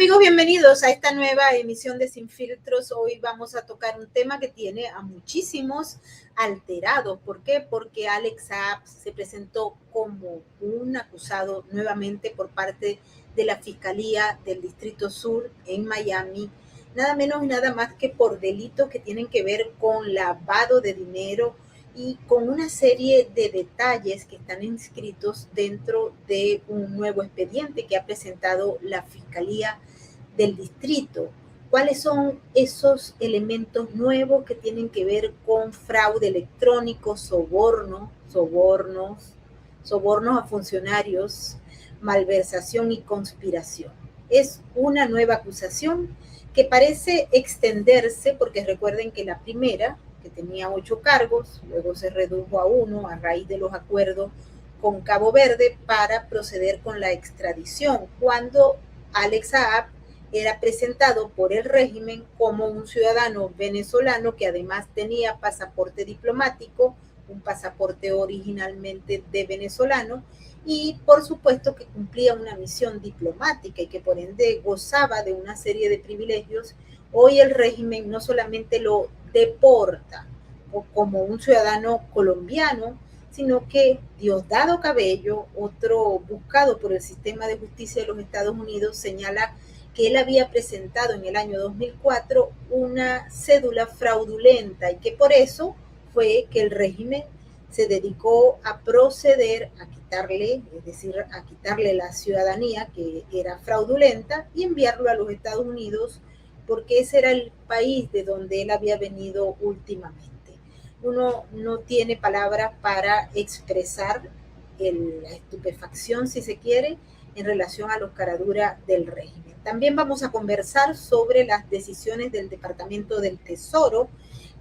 amigos, bienvenidos a esta nueva emisión de Sin Filtros. Hoy vamos a tocar un tema que tiene a muchísimos alterados. ¿Por qué? Porque Alex Saab se presentó como un acusado nuevamente por parte de la Fiscalía del Distrito Sur en Miami, nada menos y nada más que por delitos que tienen que ver con lavado de dinero y con una serie de detalles que están inscritos dentro de un nuevo expediente que ha presentado la Fiscalía del Distrito. ¿Cuáles son esos elementos nuevos que tienen que ver con fraude electrónico, sobornos a funcionarios, malversación y conspiración? Es una nueva acusación que parece extenderse, porque recuerden que la primera, que tenía 8 cargos, luego se redujo a 1 a raíz de los acuerdos con Cabo Verde para proceder con la extradición, cuando Alex Saab era presentado por el régimen como un ciudadano venezolano que además tenía pasaporte diplomático, un pasaporte originalmente de venezolano, y por supuesto que cumplía una misión diplomática y que por ende gozaba de una serie de privilegios. Hoy el régimen no solamente lo deporta como un ciudadano colombiano, sino que Diosdado Cabello, otro buscado por el sistema de justicia de los Estados Unidos, señala que él había presentado en el año 2004 una cédula fraudulenta y que por eso fue que el régimen se dedicó a proceder a quitarle, es decir, a quitarle la ciudadanía que era fraudulenta y enviarlo a los Estados Unidos, porque ese era el país de donde él había venido últimamente. Uno no tiene palabras para expresar la estupefacción, si se quiere, en relación a los caraduras del régimen. También vamos a conversar sobre las decisiones del Departamento del Tesoro,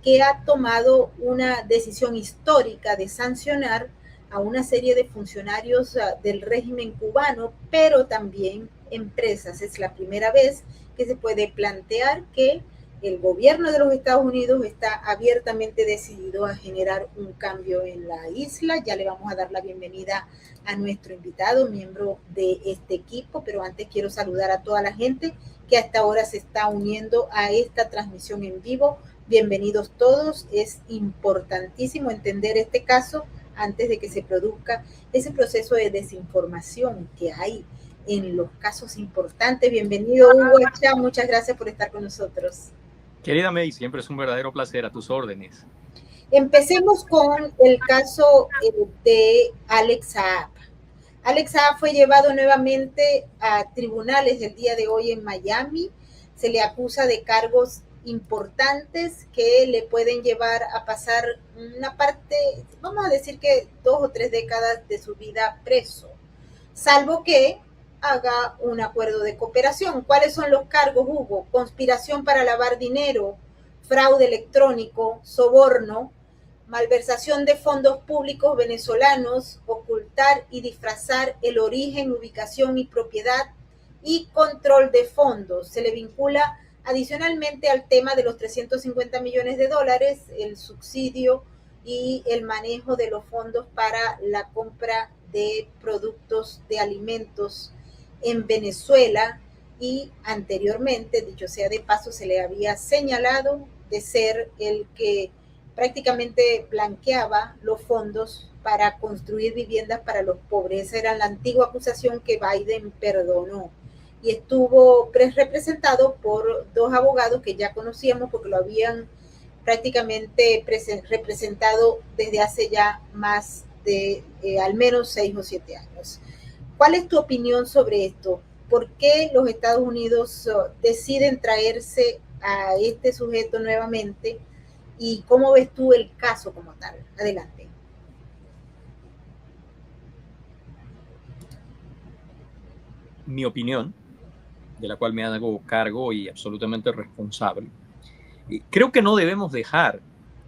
que ha tomado una decisión histórica de sancionar a una serie de funcionarios del régimen cubano, pero también empresas. Es la primera vez que se puede plantear que el gobierno de los Estados Unidos está abiertamente decidido a generar un cambio en la isla. Ya le vamos a dar la bienvenida a nuestro invitado, miembro de este equipo, pero antes quiero saludar a toda la gente que hasta ahora se está uniendo a esta transmisión en vivo. Bienvenidos todos. Es importantísimo entender este caso antes de que se produzca ese proceso de desinformación que hay en los casos importantes. Bienvenido, Hugo Chá, muchas gracias por estar con nosotros. Querida May, siempre es un verdadero placer, a tus órdenes. Empecemos con el caso de Alex Saab. Alex Saab fue llevado nuevamente a tribunales el día de hoy en Miami. Se le acusa de cargos importantes que le pueden llevar a pasar una parte, vamos a decir que 2 o 3 décadas de su vida preso, salvo que haga un acuerdo de cooperación. ¿Cuáles son los cargos, Hugo? Conspiración para lavar dinero, fraude electrónico, soborno, malversación de fondos públicos venezolanos, ocultar y disfrazar el origen, ubicación y propiedad y control de fondos. Se le vincula adicionalmente al tema de los 350 millones de dólares, el subsidio y el manejo de los fondos para la compra de productos de alimentos en Venezuela, y anteriormente, dicho sea de paso, se le había señalado de ser el que prácticamente blanqueaba los fondos para construir viviendas para los pobres. Esa era la antigua acusación que Biden perdonó, y estuvo representado por 2 abogados que ya conocíamos porque lo habían prácticamente representado desde hace ya más de al menos 6 o 7 años. ¿Cuál es tu opinión sobre esto? ¿Por qué los Estados Unidos deciden traerse a este sujeto nuevamente? ¿Y cómo ves tú el caso como tal? Adelante. Mi opinión, de la cual me hago cargo y absolutamente responsable, creo que no debemos dejar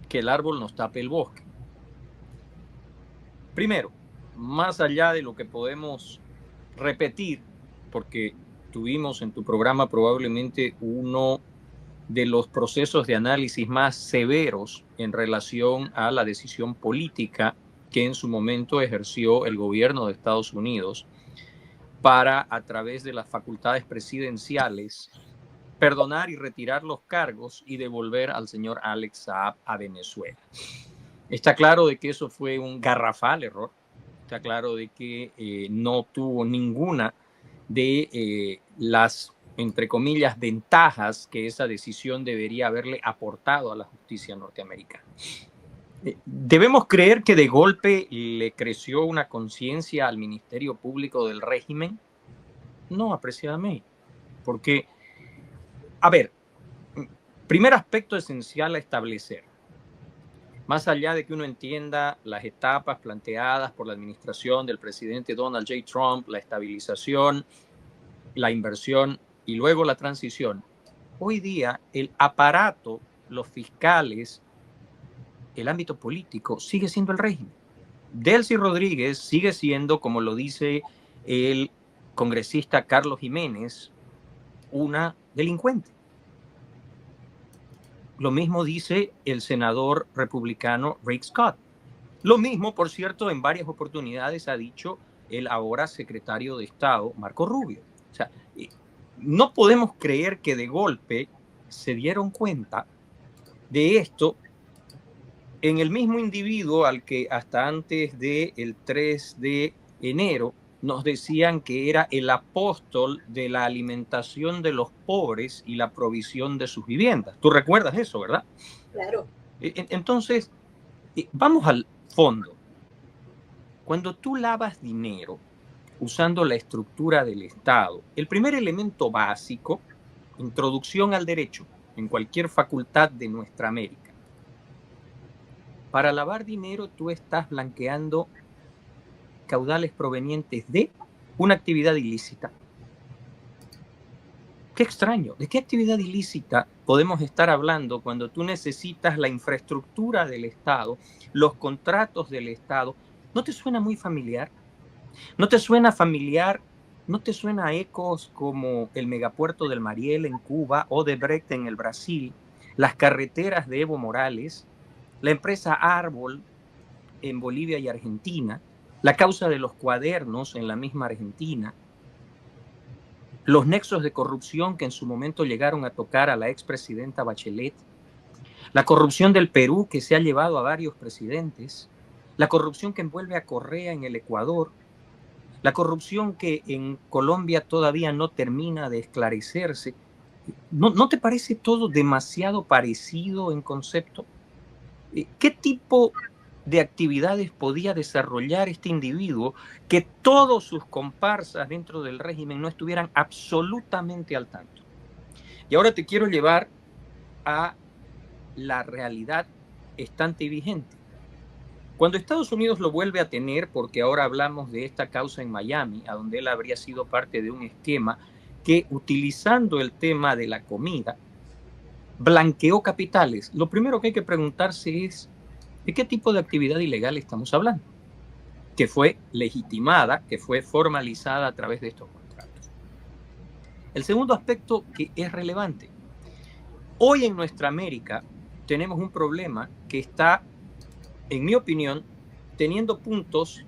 que el árbol nos tape el bosque. Primero, más allá de lo que podemos repetir, porque tuvimos en tu programa probablemente uno de los procesos de análisis más severos en relación a la decisión política que en su momento ejerció el gobierno de Estados Unidos para, a través de las facultades presidenciales, perdonar y retirar los cargos y devolver al señor Alex Saab a Venezuela. Está claro de que eso fue un garrafal error. Está claro de que no tuvo ninguna de las, entre comillas, ventajas que esa decisión debería haberle aportado a la justicia norteamericana. ¿Debemos creer que de golpe le creció una conciencia al Ministerio Público del régimen? No, apreciada May, porque, a ver, primer aspecto esencial a establecer, más allá de que uno entienda las etapas planteadas por la administración del presidente Donald J. Trump, la estabilización, la inversión y luego la transición, hoy día el aparato, los fiscales, el ámbito político sigue siendo el régimen. Delcy Rodríguez sigue siendo, como lo dice el congresista Carlos Jiménez, una delincuente. Lo mismo dice el senador republicano Rick Scott. Lo mismo, por cierto, en varias oportunidades ha dicho el ahora secretario de Estado, Marco Rubio. O sea, no podemos creer que de golpe se dieron cuenta de esto en el mismo individuo al que hasta antes del 3 de enero nos decían que era el apóstol de la alimentación de los pobres y la provisión de sus viviendas. ¿Tú recuerdas eso, verdad? Claro. Entonces, vamos al fondo. Cuando tú lavas dinero usando la estructura del Estado, el primer elemento básico, introducción al derecho en cualquier facultad de nuestra América. Para lavar dinero tú estás blanqueando caudales provenientes de una actividad ilícita. Qué extraño, ¿de qué actividad ilícita podemos estar hablando cuando tú necesitas la infraestructura del Estado, los contratos del Estado? ¿No te suena muy familiar? ¿No te suena familiar? ¿No te suena a ecos como el megapuerto del Mariel en Cuba, Odebrecht en el Brasil, las carreteras de Evo Morales, la empresa Árbol en Bolivia y Argentina, la causa de los cuadernos en la misma Argentina, los nexos de corrupción que en su momento llegaron a tocar a la expresidenta Bachelet, la corrupción del Perú que se ha llevado a varios presidentes, la corrupción que envuelve a Correa en el Ecuador, la corrupción que en Colombia todavía no termina de esclarecerse? ¿No te parece todo demasiado parecido en concepto? ¿Qué tipo de actividades podía desarrollar este individuo que todos sus comparsas dentro del régimen no estuvieran absolutamente al tanto? Y ahora te quiero llevar a la realidad estante y vigente. Cuando Estados Unidos lo vuelve a tener, porque ahora hablamos de esta causa en Miami, a donde él habría sido parte de un esquema que, utilizando el tema de la comida, blanqueó capitales, lo primero que hay que preguntarse es, ¿de qué tipo de actividad ilegal estamos hablando? Que fue legitimada, que fue formalizada a través de estos contratos. El segundo aspecto que es relevante. Hoy en nuestra América tenemos un problema que está, en mi opinión, teniendo puntos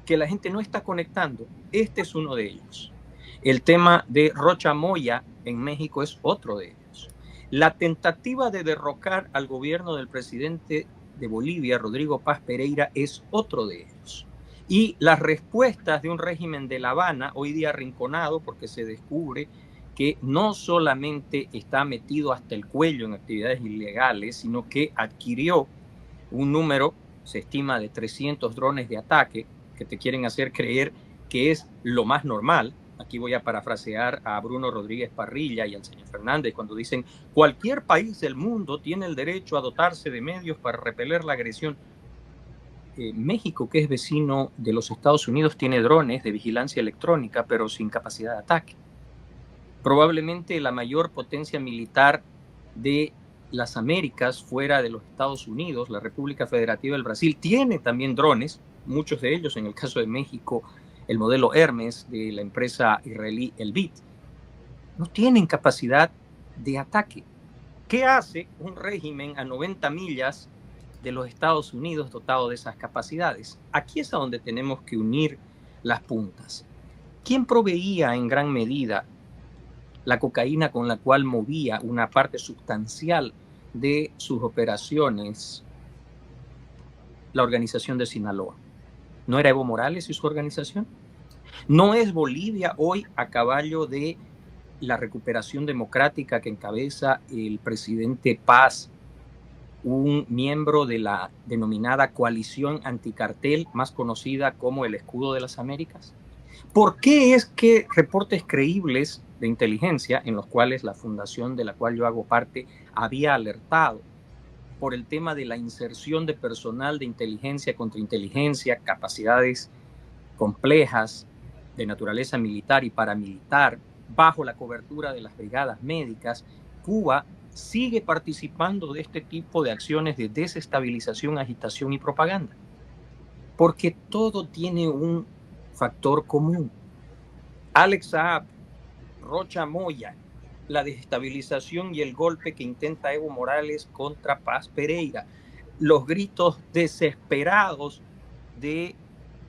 que la gente no está conectando. Este es uno de ellos. El tema de Rocha Moya en México es otro de ellos. La tentativa de derrocar al gobierno del presidente de Bolivia, Rodrigo Paz Pereira, es otro de ellos. Y las respuestas de un régimen de La Habana, hoy día arrinconado porque se descubre que no solamente está metido hasta el cuello en actividades ilegales, sino que adquirió un número, se estima, de 300 drones de ataque que te quieren hacer creer que es lo más normal. Aquí voy a parafrasear a Bruno Rodríguez Parrilla y al señor Fernández cuando dicen cualquier país del mundo tiene el derecho a dotarse de medios para repeler la agresión. México, que es vecino de los Estados Unidos, tiene drones de vigilancia electrónica, pero sin capacidad de ataque. Probablemente la mayor potencia militar de las Américas fuera de los Estados Unidos, la República Federativa del Brasil, tiene también drones, muchos de ellos, en el caso de México, el modelo Hermes de la empresa israelí Elbit, no tienen capacidad de ataque. ¿Qué hace un régimen a 90 millas de los Estados Unidos dotado de esas capacidades? Aquí es a donde tenemos que unir las puntas. ¿Quién proveía en gran medida la cocaína con la cual movía una parte sustancial de sus operaciones la organización de Sinaloa? ¿No era Evo Morales y su organización? ¿No es Bolivia hoy a caballo de la recuperación democrática que encabeza el presidente Paz, un miembro de la denominada coalición anticartel, más conocida como el Escudo de las Américas? ¿Por qué es que reportes creíbles de inteligencia, en los cuales la fundación de la cual yo hago parte había alertado por el tema de la inserción de personal de inteligencia, contrainteligencia, capacidades complejas de naturaleza militar y paramilitar, bajo la cobertura de las brigadas médicas, Cuba sigue participando de este tipo de acciones de desestabilización, agitación y propaganda? Porque todo tiene un factor común. Alex Saab, Rocha Moya, la desestabilización y el golpe que intenta Evo Morales contra Paz Pereira, los gritos desesperados de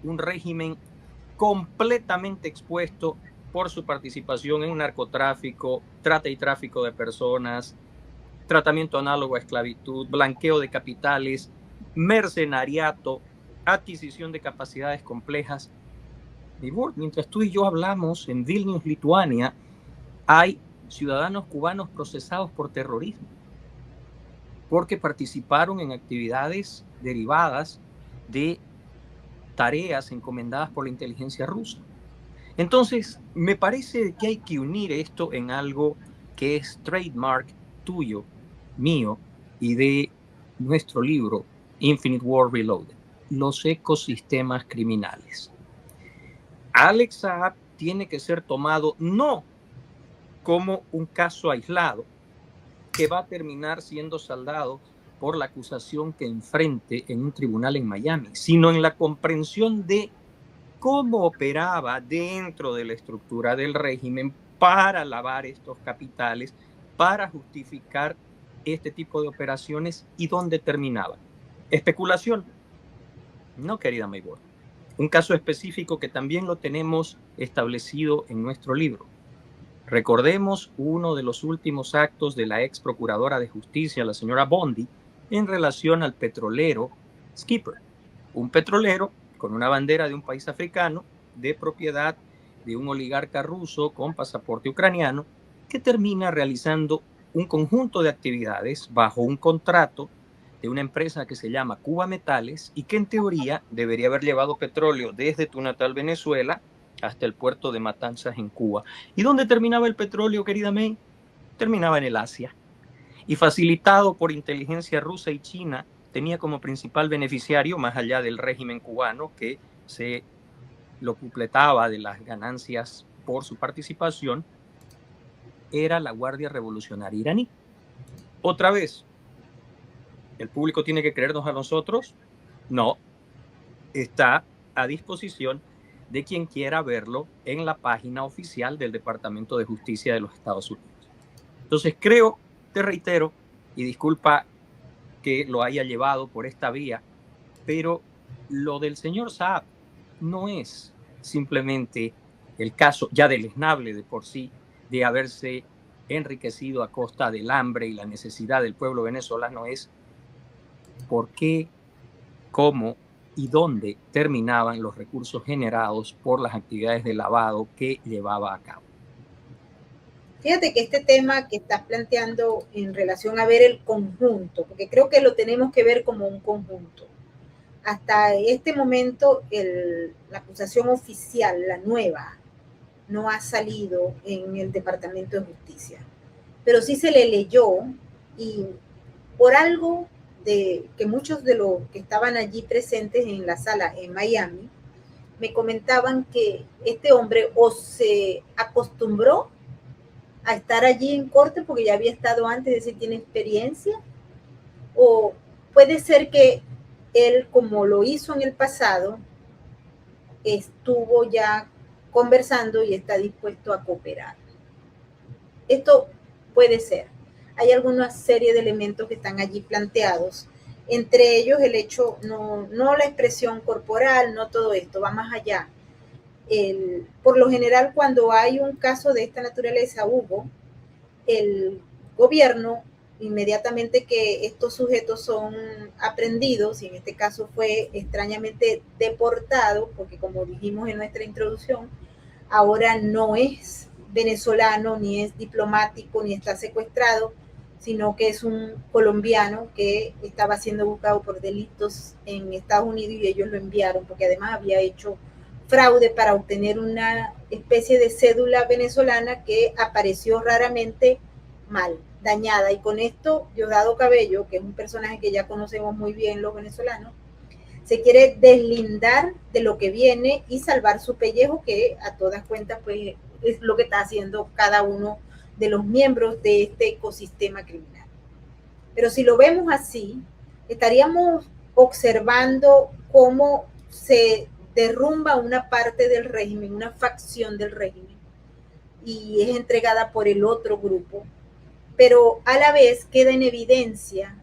un régimen completamente expuesto por su participación en narcotráfico, trata y tráfico de personas, tratamiento análogo a esclavitud, blanqueo de capitales, mercenariato, adquisición de capacidades complejas. Mientras tú y yo hablamos, en Vilnius, Lituania, hay ciudadanos cubanos procesados por terrorismo porque participaron en actividades derivadas de tareas encomendadas por la inteligencia rusa. Entonces, me parece que hay que unir esto en algo que es trademark tuyo, mío y de nuestro libro Infinite War Reloaded, los ecosistemas criminales. Alex Saab tiene que ser tomado no como un caso aislado que va a terminar siendo saldado por la acusación que enfrente en un tribunal en Miami, sino en la comprensión de cómo operaba dentro de la estructura del régimen para lavar estos capitales, para justificar este tipo de operaciones y dónde terminaban. Especulación. No, querida Maybor. Un caso específico que también lo tenemos establecido en nuestro libro. Recordemos uno de los últimos actos de la ex procuradora de justicia, la señora Bondi, en relación al petrolero Skipper, un petrolero con una bandera de un país africano, de propiedad de un oligarca ruso con pasaporte ucraniano, que termina realizando un conjunto de actividades bajo un contrato de una empresa que se llama Cuba Metales y que en teoría debería haber llevado petróleo desde tu natal Venezuela hasta el puerto de Matanzas en Cuba. ¿Y dónde terminaba el petróleo, querida May? Terminaba en el Asia. Y facilitado por inteligencia rusa y china, tenía como principal beneficiario, más allá del régimen cubano, que se lo cupletaba de las ganancias por su participación, era la Guardia Revolucionaria iraní. Otra vez, ¿el público tiene que creernos a nosotros? No, está a disposición de quien quiera verlo en la página oficial del Departamento de Justicia de los Estados Unidos. Entonces creo, te reitero, y disculpa que lo haya llevado por esta vía, pero lo del señor Saab no es simplemente el caso ya deleznable de por sí de haberse enriquecido a costa del hambre y la necesidad del pueblo venezolano, es por qué, cómo y dónde terminaban los recursos generados por las actividades de lavado que llevaba a cabo. Fíjate que este tema que estás planteando en relación a ver el conjunto, porque creo que lo tenemos que ver como un conjunto. Hasta este momento la acusación oficial, la nueva, no ha salido en el Departamento de Justicia, pero sí se le leyó y por algo de que muchos de los que estaban allí presentes en la sala en Miami me comentaban que este hombre o se acostumbró a estar allí en corte porque ya había estado antes, es decir, tiene experiencia, o puede ser que él, como lo hizo en el pasado, estuvo ya conversando y está dispuesto a cooperar. Esto puede ser. Hay alguna serie de elementos que están allí planteados, entre ellos el hecho, no la expresión corporal, no todo esto, va más allá. Por lo general, cuando hay un caso de esta naturaleza, Hugo, el gobierno, inmediatamente que estos sujetos son aprendidos, y en este caso fue extrañamente deportado, porque como dijimos en nuestra introducción, ahora no es venezolano, ni es diplomático, ni está secuestrado, sino que es un colombiano que estaba siendo buscado por delitos en Estados Unidos y ellos lo enviaron porque además había hecho fraude para obtener una especie de cédula venezolana que apareció raramente mal, dañada. Y con esto, Diosdado Cabello, que es un personaje que ya conocemos muy bien los venezolanos, se quiere deslindar de lo que viene y salvar su pellejo, que a todas cuentas pues es lo que está haciendo cada uno de los miembros de este ecosistema criminal. Pero si lo vemos así, estaríamos observando cómo se derrumba una parte del régimen, una facción del régimen, y es entregada por el otro grupo, pero a la vez queda en evidencia,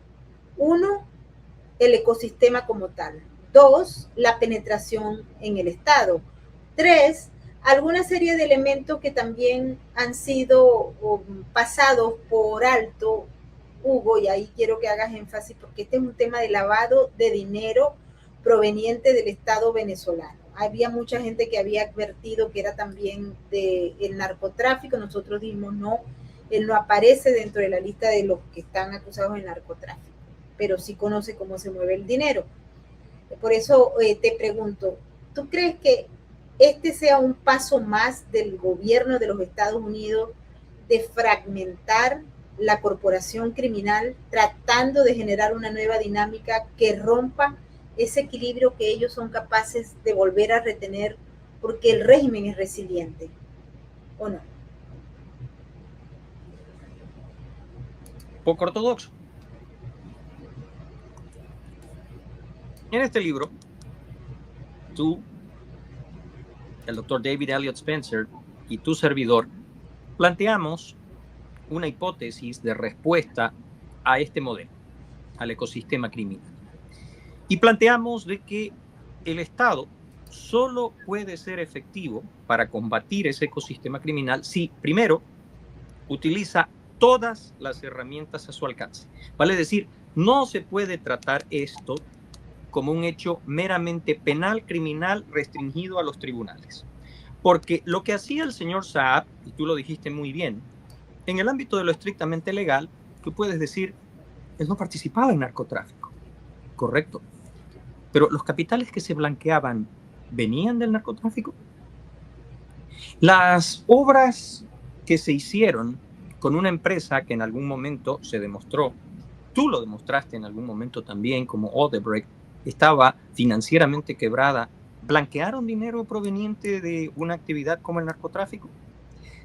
uno, el ecosistema como tal; dos, la penetración en el Estado; tres, alguna serie de elementos que también han sido pasados por alto, Hugo, y ahí quiero que hagas énfasis porque este es un tema de lavado de dinero proveniente del Estado venezolano. Había mucha gente que había advertido que era también del narcotráfico. Nosotros dijimos no, él no aparece dentro de la lista de los que están acusados de narcotráfico, pero sí conoce cómo se mueve el dinero. Por eso te pregunto, ¿tú crees que este sea un paso más del gobierno de los Estados Unidos de fragmentar la corporación criminal, tratando de generar una nueva dinámica que rompa ese equilibrio que ellos son capaces de volver a retener porque el régimen es resiliente, o no? Poco ortodoxo. En este libro, tú, el doctor David Elliott Spencer y tu servidor planteamos una hipótesis de respuesta a este modelo, al ecosistema criminal. Y planteamos de que el Estado solo puede ser efectivo para combatir ese ecosistema criminal si, primero, utiliza todas las herramientas a su alcance. Vale decir, no se puede tratar esto como un hecho meramente penal, criminal, restringido a los tribunales. Porque lo que hacía el señor Saab, y tú lo dijiste muy bien, en el ámbito de lo estrictamente legal, tú puedes decir, él no participaba en narcotráfico, correcto. Pero los capitales que se blanqueaban, ¿venían del narcotráfico? Las obras que se hicieron con una empresa que en algún momento se demostró, tú lo demostraste en algún momento también, como Odebrecht, estaba financieramente quebrada, ¿blanquearon dinero proveniente de una actividad como el narcotráfico?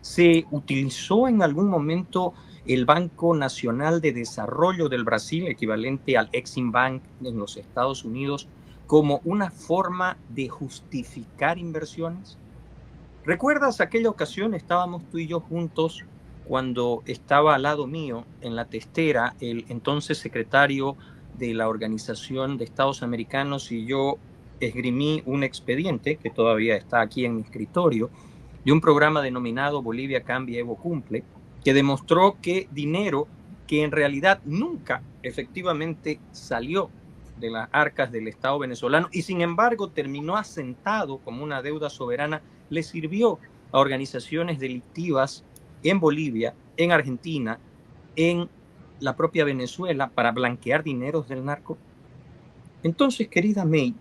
¿Se utilizó en algún momento el Banco Nacional de Desarrollo del Brasil, equivalente al Exim Bank en los Estados Unidos, como una forma de justificar inversiones? ¿Recuerdas aquella ocasión? Estábamos tú y yo juntos cuando estaba al lado mío en la testera el entonces secretario de la Organización de Estados Americanos y yo esgrimí un expediente que todavía está aquí en mi escritorio de un programa denominado Bolivia Cambia, Evo Cumple, que demostró que dinero que en realidad nunca efectivamente salió de las arcas del Estado venezolano y sin embargo terminó asentado como una deuda soberana, le sirvió a organizaciones delictivas en Bolivia, en Argentina, en la propia Venezuela para blanquear dineros del narco. Entonces, querida May,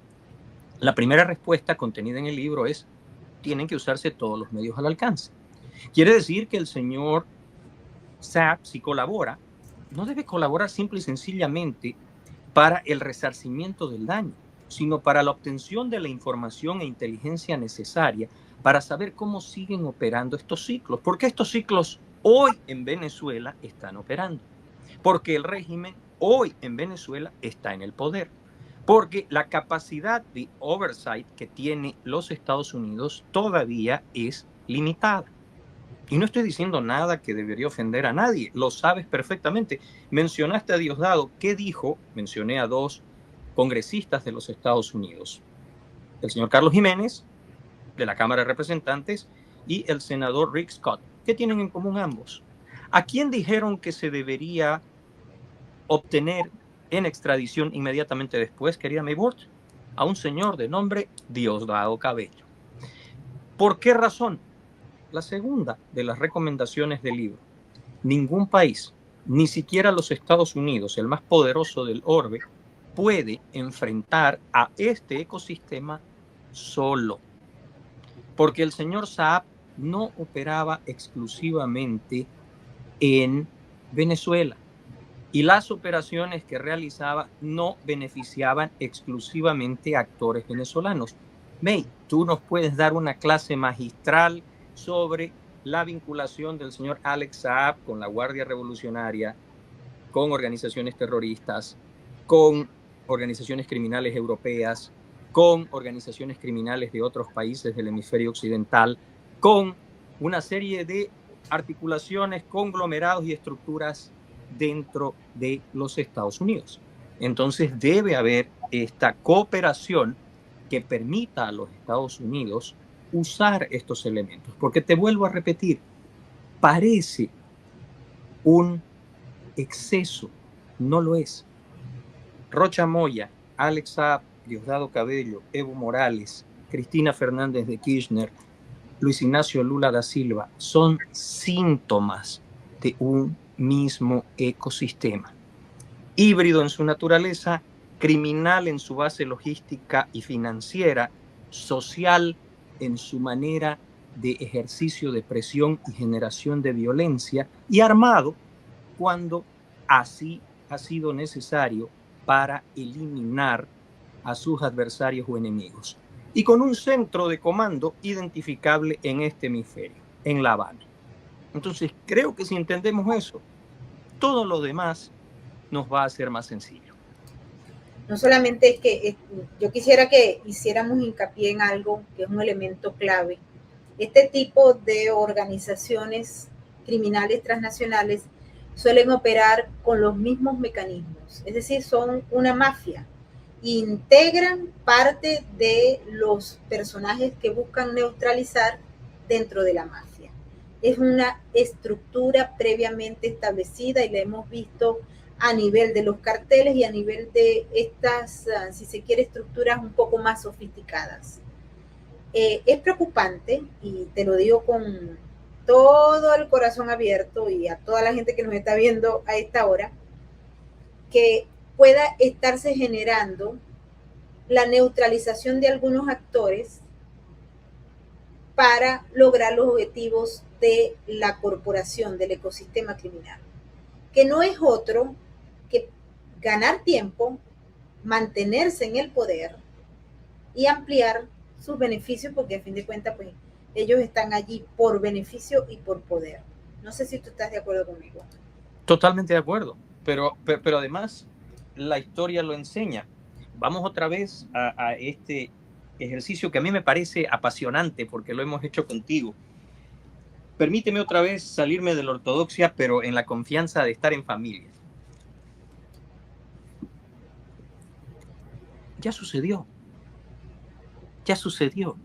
la primera respuesta contenida en el libro es: tienen que usarse todos los medios al alcance. Quiere decir que el señor Saab, si colabora, no debe colaborar simple y sencillamente para el resarcimiento del daño, sino para la obtención de la información e inteligencia necesaria para saber cómo siguen operando estos ciclos. Porque estos ciclos hoy en Venezuela están operando. Porque el régimen hoy en Venezuela está en el poder. Porque la capacidad de oversight que tiene los Estados Unidos todavía es limitada. Y no estoy diciendo nada que debería ofender a nadie, lo sabes perfectamente. Mencionaste a Diosdado, ¿qué dijo? Mencioné a dos congresistas de los Estados Unidos, el señor Carlos Jiménez de la Cámara de Representantes, y el senador Rick Scott. ¿Qué tienen en común ambos? ¿A quién dijeron que se debería obtener en extradición inmediatamente después, querida Maybord? A un señor de nombre Diosdado Cabello. ¿Por qué razón? La segunda de las recomendaciones del libro. Ningún país, ni siquiera los Estados Unidos, el más poderoso del orbe, puede enfrentar a este ecosistema solo. Porque el señor Saab no operaba exclusivamente en Venezuela y las operaciones que realizaba no beneficiaban exclusivamente a actores venezolanos. May, tú nos puedes dar una clase magistral sobre la vinculación del señor Alex Saab con la Guardia Revolucionaria, con organizaciones terroristas, con organizaciones criminales europeas, con organizaciones criminales de otros países del hemisferio occidental, con una serie de articulaciones, conglomerados y estructuras dentro de los Estados Unidos. Entonces debe haber esta cooperación que permita a los Estados Unidos usar estos elementos. Porque te vuelvo a repetir, parece un exceso, no lo es. Rocha Moya, Alex Saab, Diosdado Cabello, Evo Morales, Cristina Fernández de Kirchner, Luis Ignacio Lula da Silva son síntomas de un mismo ecosistema. Híbrido en su naturaleza, criminal en su base logística y financiera, social en su manera de ejercicio de presión y generación de violencia, y armado cuando así ha sido necesario para eliminar a sus adversarios o enemigos. Y con un centro de comando identificable en este hemisferio, en La Habana. Entonces, creo que si entendemos eso, todo lo demás nos va a ser más sencillo. No solamente es que yo quisiera que hiciéramos hincapié en algo que es un elemento clave. Este tipo de organizaciones criminales transnacionales suelen operar con los mismos mecanismos, es decir, son una mafia. Integran parte de los personajes que buscan neutralizar dentro de la mafia. Es una estructura previamente establecida y la hemos visto a nivel de los carteles y a nivel de estas, si se quiere, estructuras un poco más sofisticadas. Es preocupante, y te lo digo con todo el corazón abierto y a toda la gente que nos está viendo a esta hora, que pueda estarse generando la neutralización de algunos actores para lograr los objetivos de la corporación, del ecosistema criminal, que no es otro que ganar tiempo, mantenerse en el poder y ampliar sus beneficios, porque a fin de cuentas, pues, ellos están allí por beneficio y por poder. No sé si tú estás de acuerdo conmigo. Totalmente de acuerdo, pero además la historia lo enseña. Vamos otra vez a este ejercicio que a mí me parece apasionante porque lo hemos hecho contigo. Permíteme otra vez salirme de la ortodoxia, pero en la confianza de estar en familia. Ya sucedió. Ya sucedió.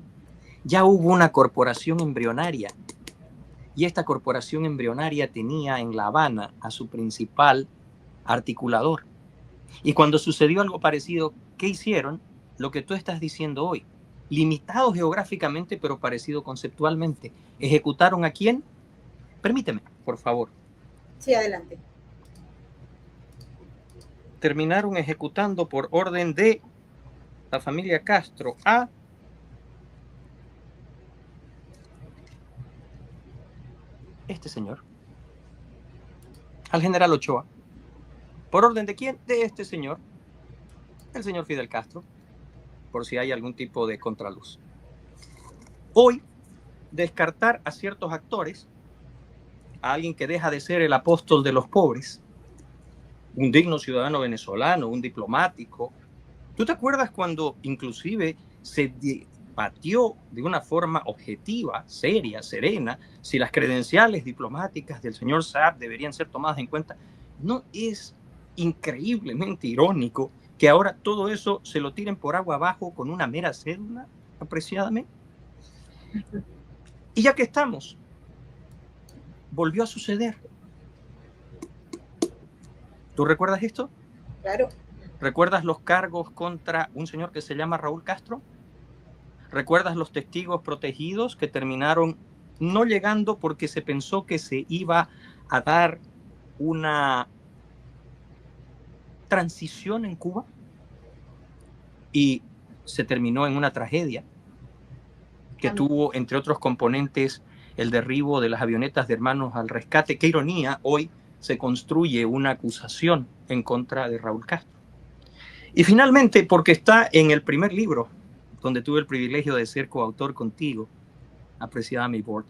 Ya hubo una corporación embrionaria. Y esta corporación embrionaria tenía en La Habana a su principal articulador. Y cuando sucedió algo parecido, ¿qué hicieron? Lo que tú estás diciendo hoy. Limitado geográficamente, pero parecido conceptualmente. ¿Ejecutaron a quién? Permíteme, por favor. Sí, adelante. Terminaron ejecutando por orden de la familia Castro a este señor, al general Ochoa. ¿Por orden de quién? De este señor, el señor Fidel Castro, por si hay algún tipo de contraluz. Hoy, descartar a ciertos actores, a alguien que deja de ser el apóstol de los pobres, un digno ciudadano venezolano, un diplomático. ¿Tú te acuerdas cuando inclusive se debatió de una forma objetiva, seria, serena, si las credenciales diplomáticas del señor Saab deberían ser tomadas en cuenta? ¿No es increíblemente irónico que ahora todo eso se lo tiren por agua abajo con una mera cédula, apreciadamente? Y ya que estamos, volvió a suceder. ¿Tú recuerdas esto? Claro. ¿Recuerdas los cargos contra un señor que se llama Raúl Castro? ¿Recuerdas los testigos protegidos que terminaron no llegando porque se pensó que se iba a dar una transición en Cuba y se terminó en una tragedia que tuvo, entre otros componentes, el derribo de las avionetas de Hermanos al Rescate? Qué ironía, hoy se construye una acusación en contra de Raúl Castro. Y finalmente, porque está en el primer libro, donde tuve el privilegio de ser coautor contigo, apreciada mi board,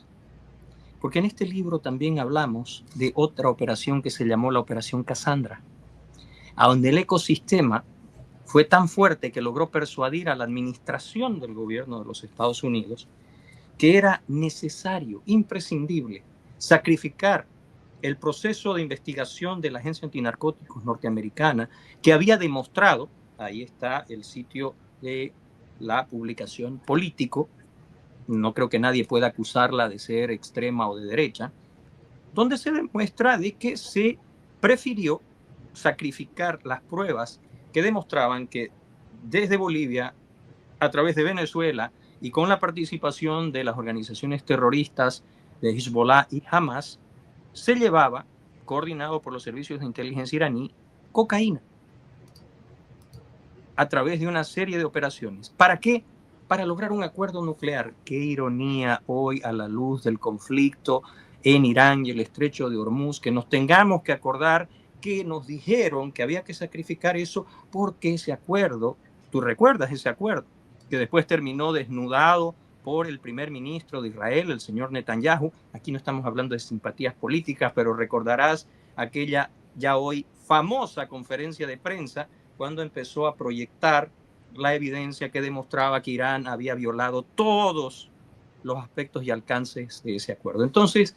porque en este libro también hablamos de otra operación que se llamó la Operación Cassandra, a donde el ecosistema fue tan fuerte que logró persuadir a la administración del gobierno de los Estados Unidos que era necesario, imprescindible, sacrificar el proceso de investigación de la Agencia Antinarcóticos norteamericana, que había demostrado, ahí está el sitio de la publicación Político, no creo que nadie pueda acusarla de ser extrema o de derecha, donde se demuestra de que se prefirió sacrificar las pruebas que demostraban que desde Bolivia, a través de Venezuela y con la participación de las organizaciones terroristas de Hezbollah y Hamas, se llevaba, coordinado por los servicios de inteligencia iraní, cocaína a través de una serie de operaciones. ¿Para qué? Para lograr un acuerdo nuclear. Qué ironía hoy, a la luz del conflicto en Irán y el estrecho de Hormuz, que nos tengamos que acordar que nos dijeron que había que sacrificar eso porque ese acuerdo, tú recuerdas ese acuerdo, que después terminó desnudado por el primer ministro de Israel, el señor Netanyahu. Aquí no estamos hablando de simpatías políticas, pero recordarás aquella ya hoy famosa conferencia de prensa cuando empezó a proyectar la evidencia que demostraba que Irán había violado todos los aspectos y alcances de ese acuerdo. Entonces,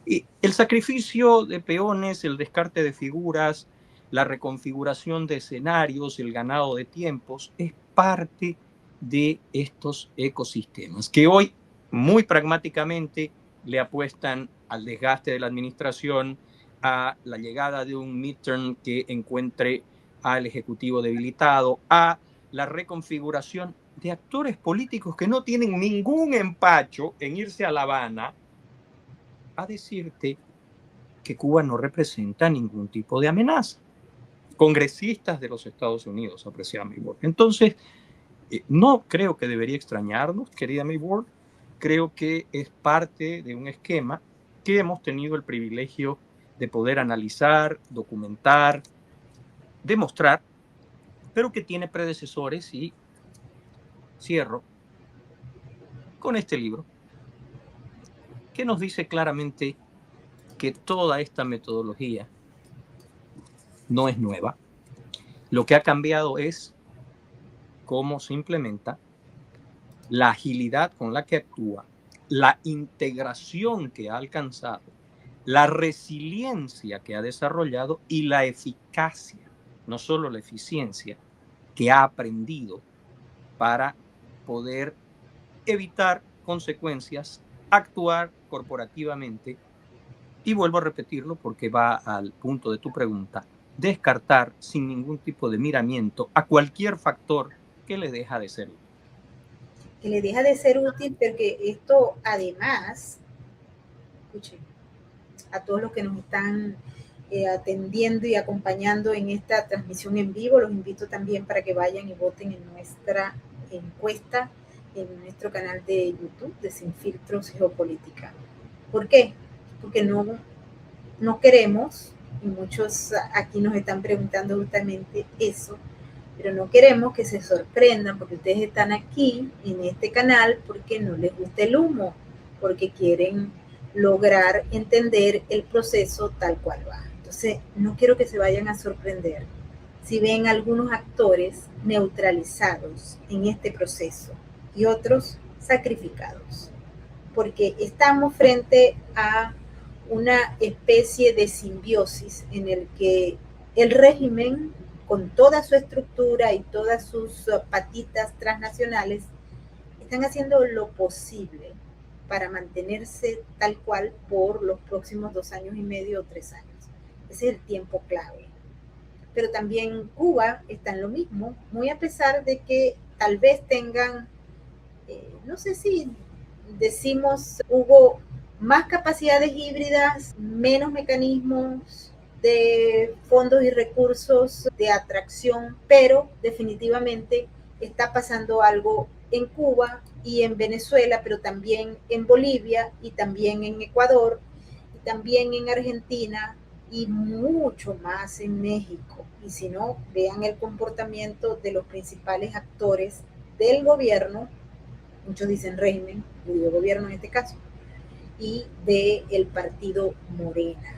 el sacrificio de peones, el descarte de figuras, la reconfiguración de escenarios, el ganado de tiempos, es parte de estos ecosistemas que hoy muy pragmáticamente le apuestan al desgaste de la administración, a la llegada de un midterm que encuentre al Ejecutivo debilitado, a la reconfiguración de actores políticos que no tienen ningún empacho en irse a La Habana a decirte que Cuba no representa ningún tipo de amenaza. Congresistas de los Estados Unidos, apreciada mi board. Entonces, no creo que debería extrañarnos, querida mi board. Creo que es parte de un esquema que hemos tenido el privilegio de poder analizar, documentar, demostrar, pero que tiene predecesores. Y cierro con este libro que nos dice claramente que toda esta metodología no es nueva. Lo que ha cambiado es cómo se implementa, la agilidad con la que actúa, la integración que ha alcanzado, la resiliencia que ha desarrollado y la eficacia, no solo la eficiencia, que ha aprendido para poder evitar consecuencias, actuar corporativamente. Y vuelvo a repetirlo porque va al punto de tu pregunta: descartar sin ningún tipo de miramiento a cualquier factor que le deja de ser útil. Que le deja de ser útil, porque esto además, escuchen, a todos los que nos están atendiendo y acompañando en esta transmisión en vivo, los invito también para que vayan y voten en nuestra encuesta en nuestro canal de YouTube de Sin Filtros Geopolítica. ¿Por qué? Porque no queremos, y muchos aquí nos están preguntando justamente eso, pero no queremos que se sorprendan porque ustedes están aquí en este canal porque no les gusta el humo, porque quieren lograr entender el proceso tal cual va. Entonces, no quiero que se vayan a sorprender si ven algunos actores neutralizados en este proceso y otros sacrificados, porque estamos frente a una especie de simbiosis en el que el régimen, con toda su estructura y todas sus patitas transnacionales, están haciendo lo posible para mantenerse tal cual por los próximos 2 años y medio o 3 años. Ese es el tiempo clave. Pero también Cuba está en lo mismo, muy a pesar de que tal vez tengan, no sé si decimos, hubo más capacidades híbridas, menos mecanismos de fondos y recursos de atracción, pero definitivamente está pasando algo en Cuba y en Venezuela, pero también en Bolivia y también en Ecuador y también en Argentina y mucho más en México. Y si no, vean el comportamiento de los principales actores del gobierno, muchos dicen régimen, digo gobierno en este caso, y del partido Morena.